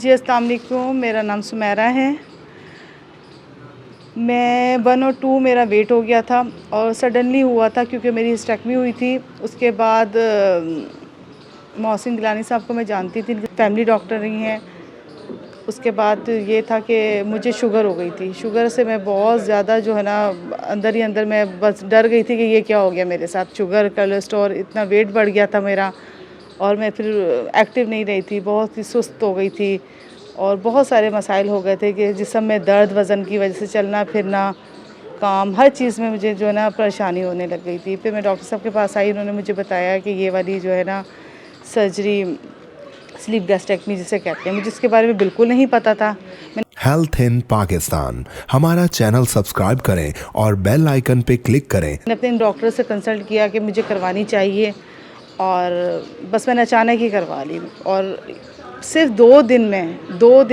जी, अस्सलाम वालेकुम। मेरा नाम सुमेरा है। मैं 102 मेरा वेट हो गया था और सडनली हुआ था क्योंकि मेरी हिस्टेक्टमी हुई थी। उसके बाद मोहसिन गिलानी साहब को मैं जानती थी, फैमिली डॉक्टर रही हैं। उसके बाद ये था कि मुझे शुगर हो गई थी। शुगर से मैं बहुत ज़्यादा जो है ना अंदर ही अंदर मैं बस डर गई थी कि ये क्या हो गया मेरे साथ। शुगर, कोलेस्ट्रॉल, इतना वेट बढ़ गया था मेरा और मैं फिर एक्टिव नहीं रही थी, बहुत ही सुस्त हो गई थी और बहुत सारे मसाइल हो गए थे कि जिस्म में दर्द, वज़न की वजह से चलना फिरना, काम, हर चीज़ में मुझे जो है ना परेशानी होने लग गई थी। फिर मैं डॉक्टर साहब के पास आई, उन्होंने मुझे बताया कि ये वाली जो है ना सर्जरी स्लीप गैस्ट्रेक्टमी जिसे कहते हैं, मुझे इसके बारे में बिल्कुल नहीं पता था। हेल्थ इन पाकिस्तान हमारा चैनल सब्सक्राइब करें और बेल आइकन पे क्लिक करें। मैंने अपने डॉक्टर से कंसल्ट किया कि मुझे करवानी चाहिए और बस मैंने अचानक ही करवा ली और सिर्फ 2 दिन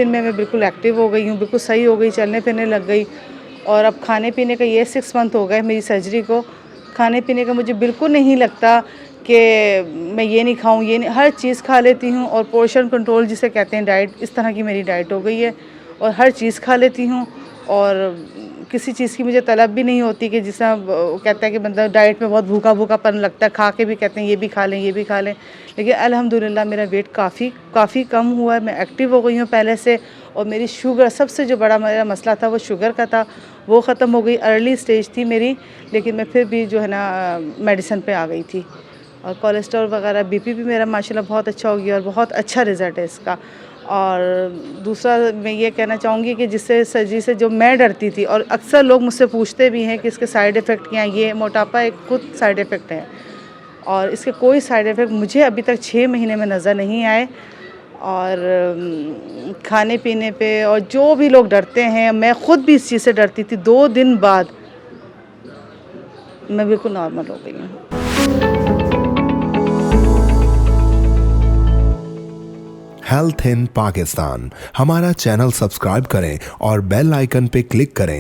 में मैं बिल्कुल एक्टिव हो गई हूँ, बिल्कुल सही हो गई, चलने फिरने लग गई। और अब खाने पीने का ये 6 मंथ हो गए मेरी सर्जरी को। खाने पीने का मुझे बिल्कुल नहीं लगता कि मैं ये नहीं खाऊँ, ये नहीं, हर चीज़ खा लेती हूँ और पोर्शन कंट्रोल जिसे कहते हैं डाइट, इस तरह की मेरी डाइट हो गई है और हर चीज़ खा लेती हूँ और किसी चीज़ की मुझे तलब भी नहीं होती कि जिस वो कहता है कि बंदा डाइट में बहुत भूखापन लगता है, खा के भी कहते हैं ये भी खा लें, ये भी खा लें। लेकिन अल्हम्दुलिल्लाह मेरा वेट काफ़ी कम हुआ है, मैं एक्टिव हो गई हूँ पहले से और मेरी शुगर, सबसे जो बड़ा मेरा मसला था वो शुगर का था, वो ख़त्म हो गई। अर्ली स्टेज थी मेरी, लेकिन मैं फिर भी जो है ना मेडिसिन पे आ गई थी और कोलेस्ट्रॉल वगैरह, बीपी भी मेरा माशाल्लाह बहुत अच्छा हो गया और बहुत अच्छा रिज़ल्ट है इसका। और दूसरा मैं ये कहना चाहूँगी कि जिससे सर्जरी से जो मैं डरती थी और अक्सर लोग मुझसे पूछते भी हैं कि इसके साइड इफ़ेक्ट क्या हैं। ये मोटापा एक खुद साइड इफ़ेक्ट है और इसके कोई साइड इफ़ेक्ट मुझे अभी तक 6 महीने में नज़र नहीं आए। और खाने पीने पे और जो भी लोग डरते हैं, मैं ख़ुद भी इस चीज़ से डरती थी। 2 दिन बाद मैं बिल्कुल नॉर्मल हो गई हूँ। हेल्थ इन पाकिस्तान हमारा चैनल सब्सक्राइब करें और बेल आइकन पे क्लिक करें